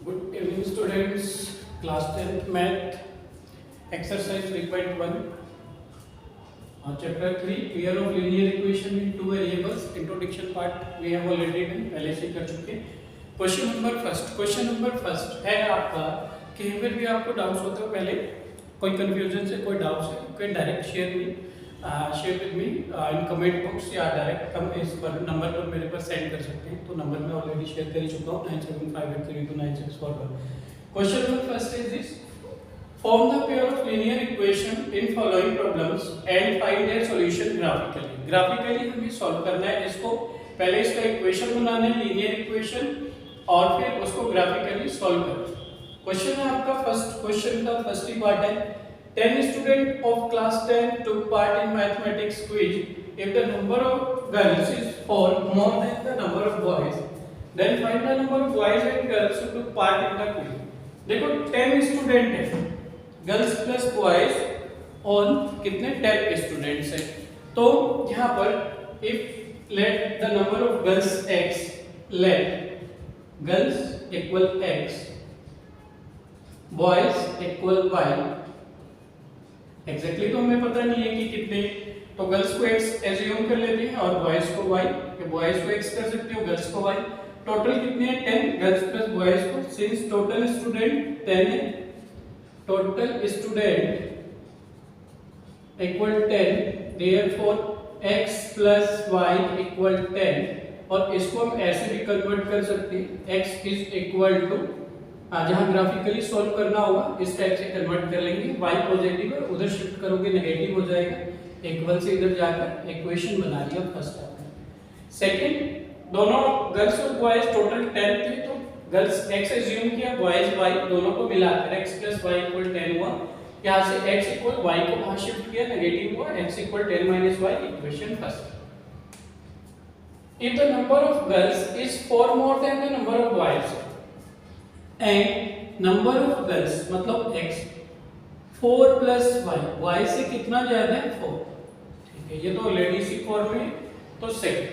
Good evening, students. Class 10th Math exercise 3.1 chapter 3 pair of linear equation in two variables. Introduction part we have already done, पहले से कर चुके. Question number first है आपका. कहीं पर भी आपको डाउट्स होते हो, पहले कोई कंफ्यूजन से कोई डाउट्स है, कोई direct share with me in comment box या डायरेक्ट हम इस पर नंबर पर मेरे पास सेंड कर सकते हैं. तो नंबर मैं ऑलरेडी शेयर कर ही चुका हूँ 9758329641. Question number first is this: form the pair of linear equation in following problems and find their solution graphically. Graphically हमें सॉल्व करना है इसको. पहले इसका इक्वेशन बनाना है, लीनियर इक्वेशन, और फिर उसको ग्राफिकली सॉल्व करना है. क्वेश्चन है आपका क्वेश्चन का फर्स्ट ही पार्ट है. 10 students of class 10 took part in mathematics quiz. If the number of girls is 4 more than the number of boys, then find the number of boys and girls who took part in the quiz. देखो 10 student है, girls plus boys on कितने 10 students हैं. तो यहाँ पर if let the number of girls x, let girls equal x, boys equal y. Exactly तो हमें पता नहीं है कि कितने, तो गर्ल्स को x एज्यूम कर लेते हैं और बॉयज को y. बॉयज को x कर सकते हो, गर्ल्स को y. टोटल कितने हैं 10, गर्ल्स प्लस बॉयज को. सिंस टोटल स्टूडेंट 10 है, total student equal 10, therefore x plus y equal 10. और इसको हम ऐसे भी कन्वर्ट कर सकते हैं, x इज इक्वल टू, जहां ग्राफिकली सॉल्व करना होगा इस टाइप से कन्वर्ट कर लेंगे. y पॉजिटिव है, उधर शिफ्ट करोगे नेगेटिव हो जाएगा. इक्वल से इधर जाकर इक्वेशन बना लिया फर्स्ट आपने. सेकंड, दोनों गर्ल्स और बॉयज टोटल 10 थे, तो गर्ल्स x एज्यूम किया, बॉयज y, दोनों को मिलाकर x प्लस y इक्वल 10 हुआ. यहां से x इक्वल y को वहां शिफ्ट किया, नेगेटिव हुआ, x equal 10 minus y. Equation first. If the number of girls is 4 more than the number of boys and number of girls मतलब x 4 plus y से कितना ज्यादा है 4. ठीक है, ये तो ऑलरेडी सी फॉर्म में. तो सेकंड,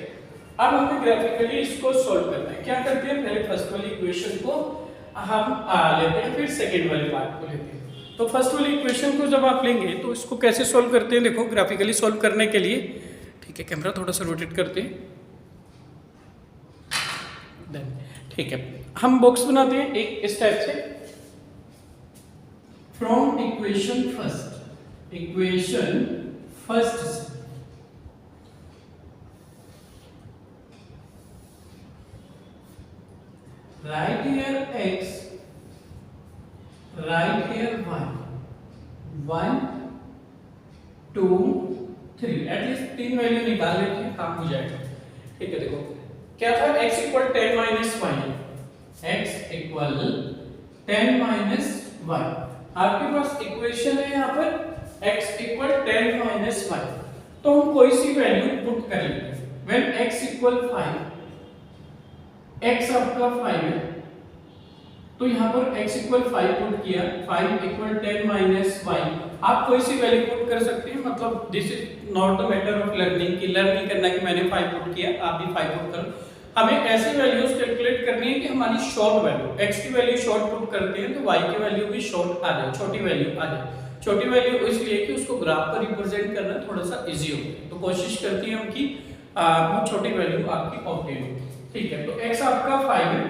अब हमें ग्राफिकली इसको सॉल्व करना है. क्या करते हैं, पहले फर्स्ट वाली इक्वेशन को हम लेते हैं, फिर सेकंड वाले पार्ट को लेते हैं. तो फर्स्ट वाली इक्वेशन को जब आप लेंगे तो इसको कैसे सॉल्व करते हैं, देखो ग्राफिकली सॉल्व करने के लिए. ठीक है, कैमरा थोड़ा सा रोटेट करते हैं. ठीक है, हम बॉक्स बनाते हैं एक इस टाइप से. फ्रॉम इक्वेशन फर्स्ट से write here x, write here y. 1 2 3, at least 3 value निकाल लेते हैं, काम हो जाएगा. ठीक है, देखो क्या था, x equal 10 minus y, x equal 10 minus y. आपके पास इक्वेशन है यहाँ पर x इक्वल 10 माइनस y. तो हम कोई सी वैल्यू पुट कर लेते हैं. व्हेन x इक्वल 5, x आपका 5 है, तो यहाँ पर x इक्वल 5 पुट किया, 5 इक्वल 10 माइनस y. आप कोई सी वैल्यू पुट कर सकते हैं, मतलब this is not the matter of learning कि लर्न नहीं करना कि मैंने 5 पुट किया, आप भी 5 पुट करो. हमें ऐसी वैल्यूज कैलकुलेट करनी है कि हमारी शॉर्ट वैल्यू, x की वैल्यू शॉर्ट पुट करते हैं तो y की वैल्यू भी शॉर्ट आ जाए, छोटी वैल्यू आ जाए. छोटी वैल्यू इसलिए कि उसको ग्राफ पर रिप्रेजेंट करना थोड़ा सा इजी होता है, तो कोशिश करते हैं हम कि छोटी वैल्यू आपकी ऑब्टेन हो. ठीक है, तो x आपका 5 है,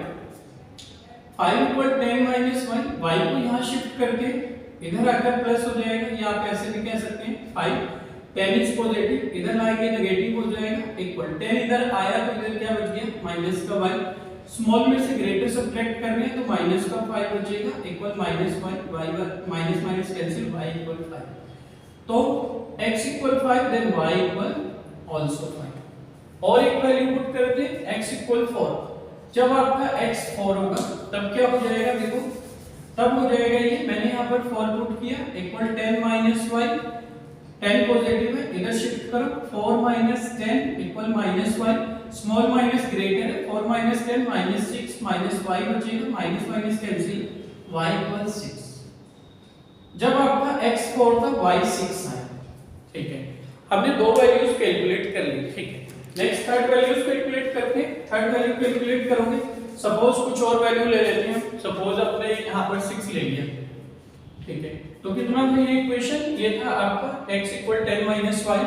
5 इक्वल 10 माइनस y को यहाँ शिफ्ट करके इधर आकर प्लस हो जाएगा, या आप ऐसे भी कह सकते हैं 5 10 इज पॉजिटिव, इधर आएगा नेगेटिव हो जाएगा, इक्वल 10 इधर आया तो इधर क्या बच गया, माइनस का y. स्मॉल में से ग्रेटर सब्ट्रैक्ट कर रहे हैं तो माइनस का 5 बचेगा, equal minus y minus minus cancel, y equal 5. तो x equal 5, then y equal also 5. और एक वैल्यू पुट करते हैं, x इक्वल 4. जब आपका x 4 होगा तब क्या हो जाएगा, देखो तब हो जाएगा ये, मैंने यहाँ पर 4 पुट किया, इक्वल 10 माइनस y. 10 पॉजिटिव है, इधर शिफ्ट करो, 4 minus 10 equal minus y. Small minus greater है, 4 माइनस 10 माइनस 6 माइनस y बचेगा, minus minus cancel, y equal 6. जब आपका x 4 था, y 6 आया. ठीक है, हमने दो वैल्यूज कैलकुलेट कर ली. ठीक है, नेक्स्ट थर्ड वैल्यूज कैलकुलेट करते हैं. थर्ड वैल्यू कैलकुलेट करोगे सपोज कुछ और वैल्यू ले लेते हैं, सपोज अपने यहाँ पर 6 ले लिया, ठीक है। तो कितना था ये इक्वेशन, ये था आपका x equal 10 minus y,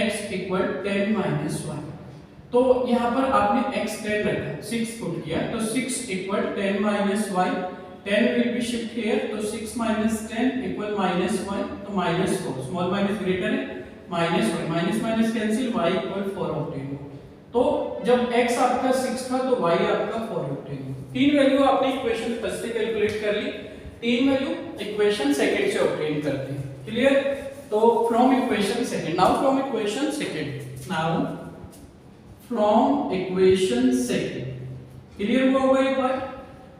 x equal 10 minus y. तो यहाँ पर आपने x 10 रखा, 6 पुट किया, तो 6 equal 10 minus y, 10 will be shift here, तो 6 minus 10 equal minus 1, तो minus 4, small minus greater है, minus 1, minus minus cancel, y equal 4 obtain हो। तो जब x आपका 6 था तो y आपका 4 obtain हो। तीन वैल्यू आपने इक्वेशन फर्स्ट से कैलकुलेट कर ली, तीन वैल्यू इक्वेशन सेकंड से ऑब्टेन करते हैं, क्लियर। तो from equation second, now from equation second, now from equation second, clear हुआ होगा एक बार।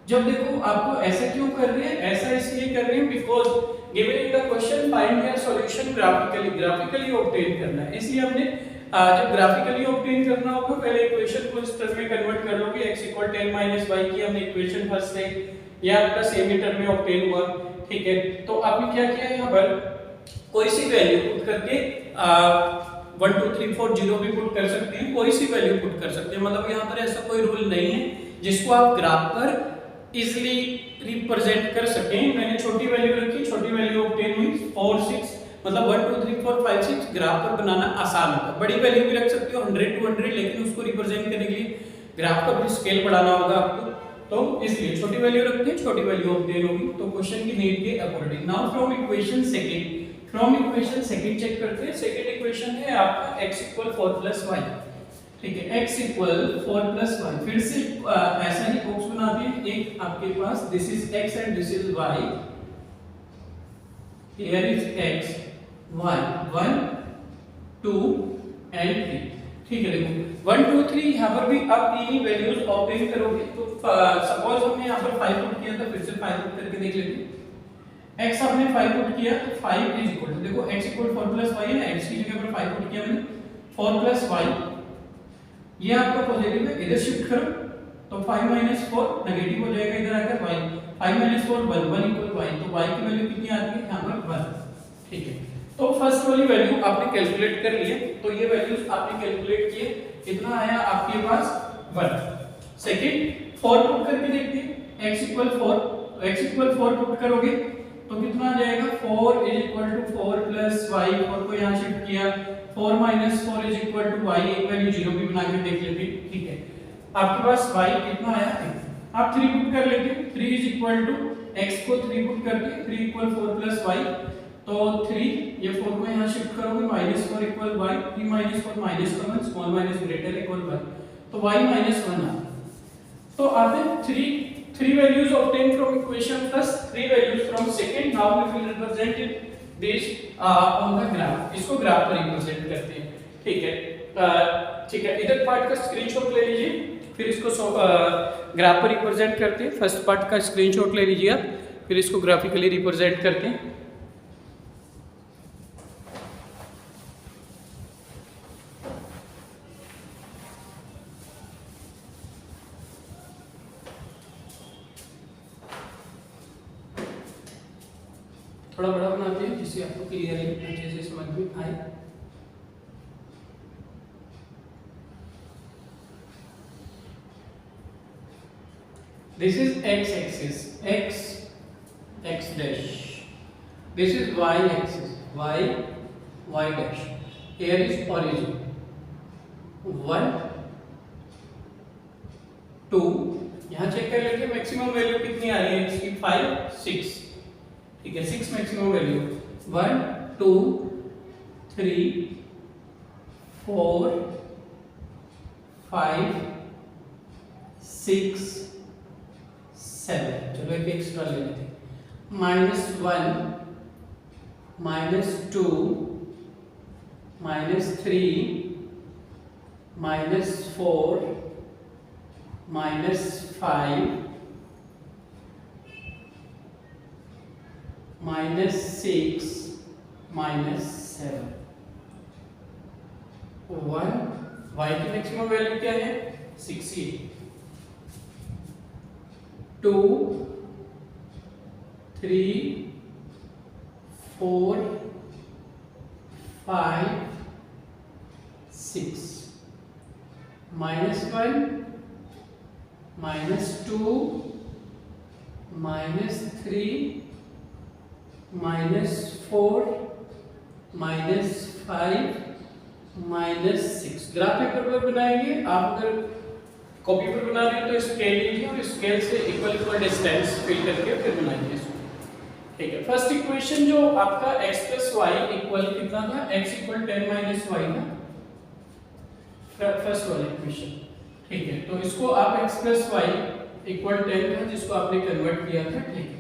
जब देखो आपको ऐसा क्यों कर रहे हैं, ऐसा इसलिए कर रहे हैं because given in the question find their solution graphically, graphically obtain करना है, इसलिए हमने जब ग्राफिकली ऑब्टेन करना होगा पहले इक्वेशन को इस टर्म में कन्वर्ट कर लो कि x इक्वल 10 माइनस y की हमने इक्वेशन फर्स्ट से या आपका सेम टर्म में ऑब्टेन हुआ, ठीक है। तो आपने क्या किया, यहाँ पर कोई सी वैल्यू पुट करके 1 2 3 4 0 भी पुट कर सकते हैं, कोई सी वैल्यू पुट कर सकते हैं, मतलब यहाँ पर ऐसा कोई रूल नहीं है जिसको आप ग्राफ पर इजीली रिप्रेजेंट कर सकें। मैंने छोटी वैल्यू रखी, छोटी वैल्यू ऑब्टेन हुई 4 6, मतलब 1 2 3 4 5 6 ग्राफ पर बनाना आसान होता है। बड़ी वैल्यू भी रख सकते हो 100 200, लेकिन उसको रिप्रेजेंट करने के लिए ग्राफ का भी स्केल बढ़ाना होगा आपको, तो इसलिए छोटी वैल्यू रखते हैं, छोटी वैल्यू ऑब्टेन होगी तो क्वेश्चन की नीड के according. Now from equation second, from equation second check करते हैं। सेकंड इक्वेशन है आपका x इक्वल 4 प्लस y, ठीक है, x इक्वल 4 प्लस y। फिर से ऐसा ही बॉक्स बनाते हैं, एक आपके पास this is x and this is y, here is x y 1 2 and 3, ठीक है। देखो 1 2 3 यहाँ पर भी आप तीन ही वैल्यूज ऑब्टेन करोगे, तो सपोज हमने यहाँ पर 5 पुट किया था, फिर से 5 पुट करके देख लेते हैं। x आपने 5 पुट किया तो 5 इज इक्वल टू, देखो x इक्वल 4 प्लस y है ना, x की जगह पर 5 पुट किया मैंने, 4 प्लस y, ये आपका पॉजिटिव है, इधर शिफ्ट करो तो 5 माइनस 4 नेगेटिव हो जाएगा, इधर आकर y, 5 माइनस 4 1 1 इक्वल y, तो y की वैल्यू कितनी आती है यहाँ पर 1, ठीक है। तो फर्स्ट वाली वैल्यू आपने कैलकुलेट कर लिए, तो ये वैल्यूज आपने कैलकुलेट किए, कितना आया आपके पास 1। सेकंड 4 पुट करके देखते हैं, x equal 4, x equal 4 put करोगे तो कितना आ जाएगा, 4 is equal to 4 plus y, 4 को यहाँ शिफ्ट किया, 4 minus 4 is equal to y, एक वैल्यू 0 भी बना के देख लेते हैं, ठीक है। आपके पास y कितना आया, आप 3 पुट कर लेते हैं, 3 इज इक्वल टू x को 3 पुट करके 3 इक्वल 4 प्लस y, तो 3 ये 4 को यहाँ शिफ्ट करोगे, minus 4 equal y, 3 minus 4 minus 1, small minus greater equal 1, तो y माइनस 1 आता। तो आपने three values obtained from equation plus 3 values from second, now we will represent this on the graph, इसको ग्राफ पर रिप्रेजेंट करते हैं, ठीक है। ठीक है, इधर पार्ट का स्क्रीनशॉट ले लीजिए, फिर इसको ग्राफ पर रिप्रेजेंट करते हैं। फर्स्ट पार्ट का स्क्रीनशॉट ले लीजिए आप, फिर इसको ग्राफिकली रिप्रेजेंट करते हैं। थोड़ा बड़ा बनाते हैं जिससे आपको क्लियरली अच्छे से समझ में आए। This is x axis, x dash. This is y axis, y dash. Here is origin. 1 2, यहाँ चेक कर लेते हैं मैक्सिमम वैल्यू कितनी आ रही है इसकी, 5 6, ठीक है, 6 मैक्सिमम वैल्यू, 1 2 3 4 5 6 7, चलो एक एक्स्ट्रा ले लेते हैं, -1 -2 -3 -4 -5 -6 -7, 1, y की मैक्सिमम वैल्यू क्या है 60, 2 3 4 5 6, -1 -2 -3 -4 -5 -6। ग्राफ पेपर पर बनाएंगे। आप अगर कॉपी पर बना रहे हो तो स्केल लीजिए और स्केल से इक्वल डिस्टेंस फिल करके फिर बनाइए इसको। ठीक है, फर्स्ट इक्वेशन जो आपका x + y इक्वल कितना था, x = 10 - y था फर्स्ट वाला इक्वेशन। ठीक है, तो इसको आप x + y = 10 था जिसको आपने कन्वर्ट किया था। ठीक है,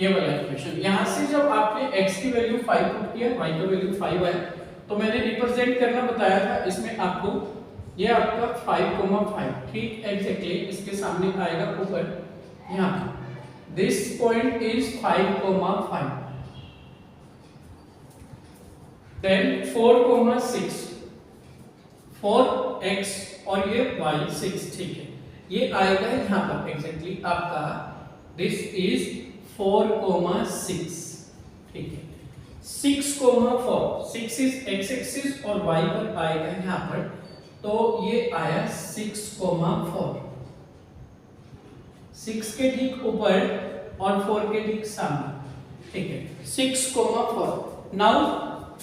ये वाला इक्वेशन। यहां से जब आपने x की वैल्यू 5 पुट किया, y की वैल्यू 5 आया, तो मैंने रिप्रेजेंट करना बताया था इसमें आपको। ये आपका 5,5 ठीक एग्जैक्टली इसके सामने आएगा ऊपर यहां पे। This point is 5,5। Then 4,6 4x और ये y 6। ठीक है, ये आएगा यहां पर एग्जैक्टली आपका दिस इज 4,6। ठीक है, 6,4 6 इज x एक्सिस और y पर आएगा यहां पर, तो ये आया 6,4 6 के ठीक ऊपर और 4 के ठीक सामने। ठीक है, 6,4। नाउ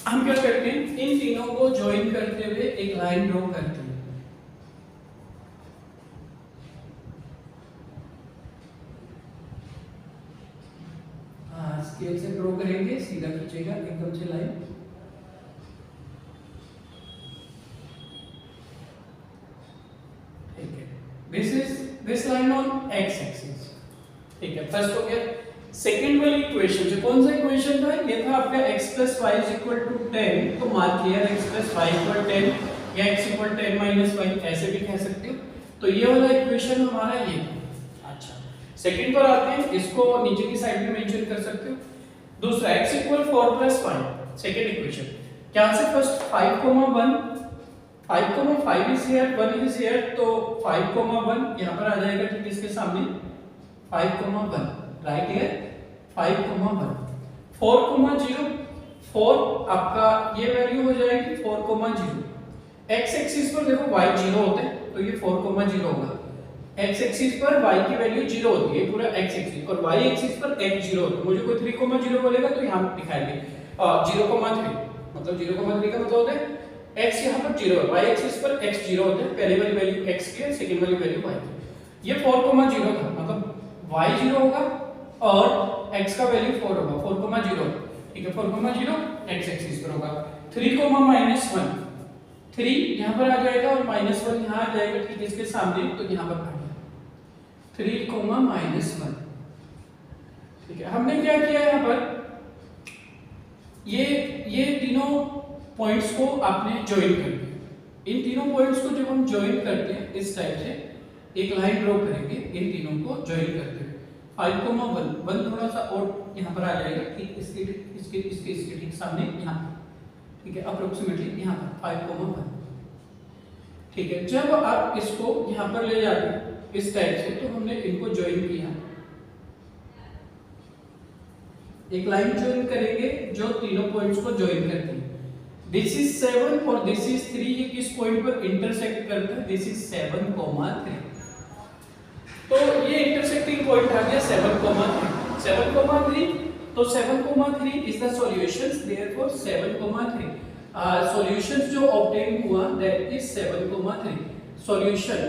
हम क्या करते हैं, इन तीनों को ज्वाइन करते हुए एक लाइन ड्रॉ करते हैं। स्केल से ड्रॉ करेंगे, सीधा खींचेगा एकदम से लाइन। ठीक है, this line on x axis. ठीक है, फर्स्ट हो गया। सेकंड वाली इक्वेशन जो कौन सा इक्वेशन था, ये था आपका x + y = 10। तो मार्क किया x + y = 10 या x = 10 - y ऐसे भी कह सकते हो। तो ये वाला इक्वेशन हमारा ये था। अच्छा, सेकंड पर आते हैं, इसको नीचे की साइड में मेंशन कर सकते हो। दूसरा x = 4 + 5 सेकंड इक्वेशन। क्या से first 5,1 5,5 is here 1 is here, तो 5,1 यहां पर आ जाएगा। ठीक, इसके सामने 5,1 राइट हियर 5,1 4,0 4 आपका ये वैल्यू हो जाएगी 4,0। x एक्सिस पर देखो y 0 होता है, तो ये 4,0 होगा। x एक्सिस पर y की वैल्यू 0 होती है पूरा x एक्सिस, और y एक्सिस पर x 0 होता है। मुझे कोई 3,0 बोलेगा तो यहां दिखाएंगे 0,3 मतलब 0,3 का मतलब होता है x यहां पर 0 है, y एक्सिस पर x 0 होता है। पहली वाली वैल्यू x की है, सेकंड वाली वैल्यू y की। ये 4,0 था, मतलब y 0 होगा और x का वैल्यू 4 होगा, 4,0। ठीक है, 4,0 x एक्सिस पर होगा। 3,-1 3 यहां पर आ जाएगा और -1 यहां आ जाएगा। ठीक, इसके सामने तो यहां पर आ गया 3,-1। ठीक है, हमने क्या किया यहां पर, ये तीनों पॉइंट्स को आपने ज्वाइन कर दिया। इन तीनों पॉइंट्स को जब हम ज्वाइन करते हैं इस टाइप से एक लाइन ड्रॉ करेंगे, इन तीनों को ज्वाइन करते हुए 5,1 1 थोड़ा सा और यहां पर आ जाएगा। ठीक, इसके ठीक सामने यहां। ठीक है, अप्रोक्सीमेटली यहां पर 5,1। ठीक है, जब आप इसको यहां पर ले जाते हैं इस टाइप से, तो हमने इनको ज्वाइन किया, एक लाइन ज्वाइन करेंगे जो तीनों पॉइंट्स को ज्वाइन करती है। दिस इज 7 और दिस इज 3, ये किस पॉइंट पर इंटरसेक्ट करता है, दिस इज 7,3। तो ये इंटरसेक्टिंग पॉइंट आ गया 7,3 तो 7,3 is the solutions, therefore 7,3 solutions जो ऑब्टेन हुआ that is 7,3 solution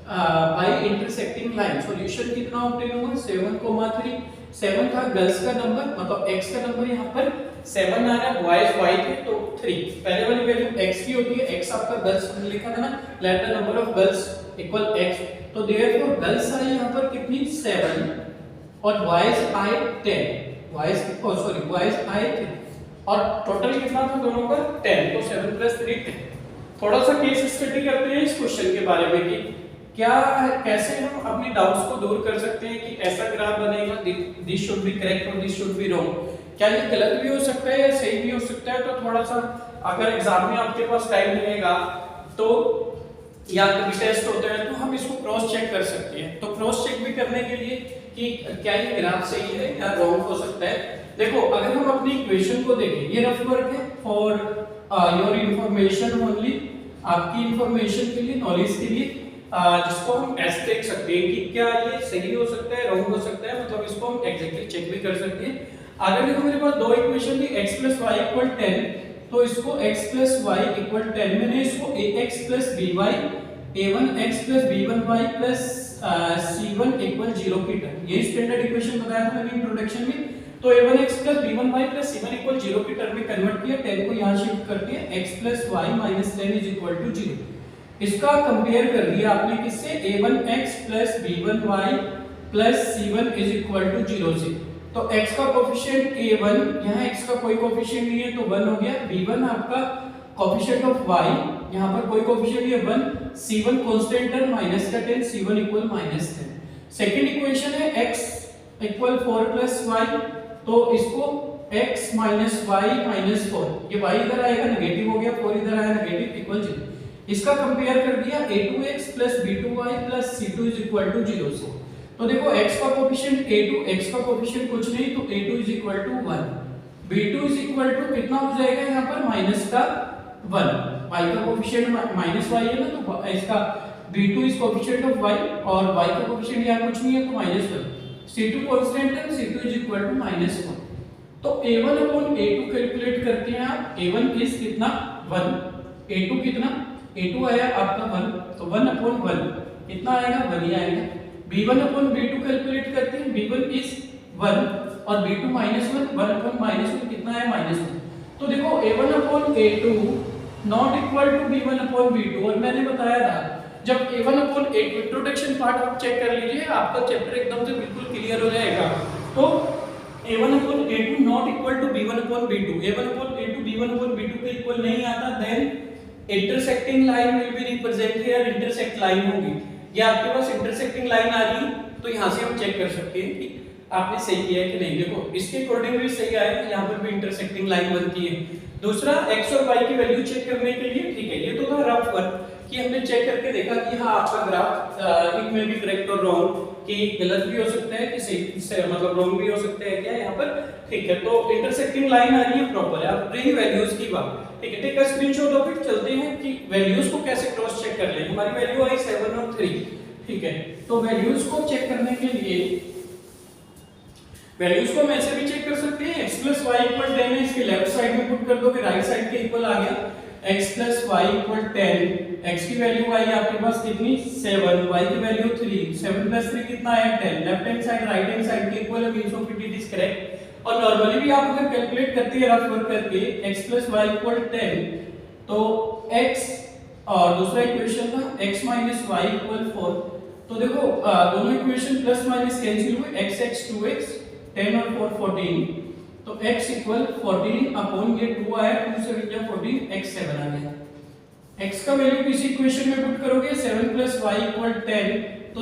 bye intersecting line. Solution कितना ऑब्टेन हुआ 7,3। 7 था गर्ल्स का नंबर, मतलब x का नंबर यहां पर 7 आ रहा, बॉयज y थे तो 3। पहले वाली वैल्यू x की होती है, x आपका गर्ल्स लिखा था ना, late the number of girls equal x, तो देयरफॉर गर्ल्स आई यहां पर कितनी 7 और बॉयज आई 10, बॉयज आई 3 और टोटल कितना था दोनों का 10, तो 7 + 3 10। थोड़ा सा केस स्टडी करते हैं इस क्वेश्चन के बारे में कि क्या कैसे हम अपनी डाउट्स को दूर कर सकते हैं कि ऐसा ग्राफ बनेगा, दिस शुड बी करेक्ट और दिस शुड बी रॉन्ग। क्या ये गलत भी हो सकता है या सही भी हो सकता है। तो थोड़ा सा अगर एग्जाम में आपके पास टाइम मिलेगा तो या कभी टेस्ट होता है तो हम इसको क्रॉस चेक कर सकते हैं। तो क्रॉस चेक भी करने के लिए कि क्या ये ग्राफ सही है या रॉन्ग हो सकता है। देखो, अगर हम अपनी इक्वेशन को देखें, ये रफ वर्क है फॉर योर इंफॉर्मेशन ओनली, आपकी इंफॉर्मेशन के लिए, नॉलेज के लिए। जिसको हम ऐसे देख सकते हैं कि क्या ये सही हो सकता है, रॉन्ग हो सकता है, मतलब इसको हम एग्जैक्टली चेक भी कर सकते हैं। अगर देखो मेरे पास दो इक्वेशन थी x + y = 10, तो इसको x + y = 10 मैंने इसको ax + by a1x + b1y + c1 = 0 की टर्म, ये स्टैंडर्ड इक्वेशन बताया था मैंने इंट्रोडक्शन में। तो a1x + b1y + c1 = 0 की टर्म में कन्वर्ट किया, 10 को यहां शिफ्ट करके x + y - 10 = 0। इसका कंपेयर कर दिया आपने किससे, a1x + b1y + c1 = 0 से। तो x का कोफिशिएंट a1, यहाँ x का कोई कोफिशिएंट नहीं है तो 1 हो गया, b1 आपका कोफिशिएंट ऑफ y, यहाँ पर कोई कोफिशिएंट नहीं है 1, c1 constant term -10, c1 = -10। Second equation है x = 4 + y, तो इसको x - y - 4, ये y इधर आएगा नेगेटिव हो गया, 4 इधर आया नेगेटिव, = 0। इसका कंपेयर कर दिया a2x + b2y + c2 = 0 से। तो देखो x का कोफिशिएंट a2, x का कोफिशिएंट कुछ नहीं तो a2 = 1, b2 = कितना हो जाएगा यहाँ पर -1, y का कोफिशिएंट -y है ना, तो इसका b2 is coefficient of y और y का कोफिशिएंट यहाँ कुछ नहीं है तो -1, c2 कांस्टेंट है, c2 = -1। तो a1/a2 कैलकुलेट करते हैं आप, a1 इज कितना 1, a2 कितना, a2 आया आपका 1, तो 1/1 कितना आएगा, 1 ही आएगा। b1/b2 कैलकुलेट करते हैं, b1 इज 1 और b2 -1, 1/-1 कितना है, -1। तो देखो a1/a2 not equal to b1/b2, और मैंने बताया था जब a1/a2 इंट्रोडक्शन पार्ट आप चेक कर लीजिए, आपका चैप्टर एकदम से बिल्कुल क्लियर हो जाएगा। तो a1/a2 not equal to b1/b2, a1/a2 b1/b2 के इक्वल नहीं आता, then intersecting line will be represent here, intersect line होगी, ये आपके पास इंटरसेक्टिंग लाइन आ रही है, तो यहां से हम चेक कर सकते हैं कि आपने सही किया है कि नहीं। देखो इसके अकॉर्डिंग भी सही आया, यहां पर भी इंटरसेक्टिंग लाइन बनती है। दूसरा x और y की वैल्यू चेक करने के लिए, ठीक है, ये तो था रफ वर्क कि हमने चेक करके देखा कि हाँ आपका ग्राफ इट में भी करेक्ट और रॉन्ग, कि गलत भी हो सकता है कि सही, मतलब रॉन्ग भी हो सकता है क्या यहाँ पर, ठीक है। तो इंटरसेक्टिंग लाइन आ रही है प्रॉपर है, अब रही वैल्यूज की बात, ठीक है, take a screenshot of it, चलते हैं कि वैल्यूज को कैसे क्रॉस चेक कर लें। हमारी वैल्यू आई 7 और 3, ठीक है, तो वैल्यूज को चेक करने के लिए वैल्यूज को हम ऐसे भी चेक कर सकते हैं, x + y = 10 है, इसके लेफ्ट साइड में पुट कर दो, फिर राइट साइड के इक्वल आ गया, x + y = 10, x की वैल्यू आई आपके पास कितनी 7, y की वैल्यू 3, 7 + 3 कितना है 10, left hand side right hand side के इक्वल है, means of it is correct. और नॉर्मली भी आप अगर कैलकुलेट करते हैं रफ वर्क करके, x + y = 10, तो x, और दूसरा इक्वेशन था x - y = 4, तो देखो दोनों इक्वेशन प्लस माइनस कैंसिल हुए, x 2x, 10 और 4 14, तो x = 14 अपॉन ये 2 आया, 2 से बचा 14, x 7 आ गया। x का वैल्यू किसी इक्वेशन में पुट करोगे 7 + y = 10, तो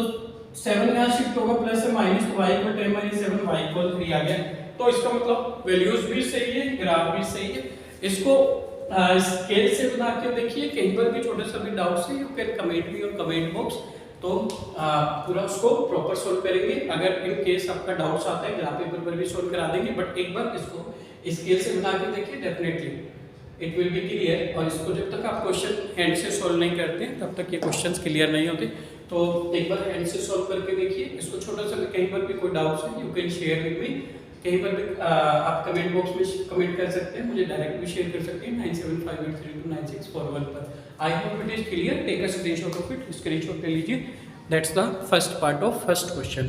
7 यहां शिफ्ट होगा प्लस से माइनस, तो y = 10 - 7, y = 3 आ गया। तो इसका मतलब वैल्यूज भी सही है, ग्राफ भी सही है। इसको स्केल से बना के देखिए, कहीं पर भी छोटे सा भी डाउट्स है, you can comment me on comment box, तो पूरा उसको प्रॉपर सोल्व करेंगे। अगर इन केस आपका डाउट्स आता है ग्राफ पेपर पर भी सोल्व करा देंगे, बट एक बार इसको स्केल से बना के देखिए, definitely it will be clear. और इसको जब तक आप क्वेश्चन हैंड से सोल्व नहीं करते तब तक ये क्वेश्चंस क्लियर नहीं होते, तो एक बार हैंड से सोल्व करके देखिए इसको। छोटा सा कहीं पर भी कोई डाउट्स है, you can share with me, कहीं पर भी आप कमेंट बॉक्स में कमेंट कर सकते हैं, मुझे डायरेक्ट भी शेयर कर सकते हैं 9758329641 पर। I hope it is clear, take a screenshot of it, screenshot ले लीजिए। That's the first part of first question.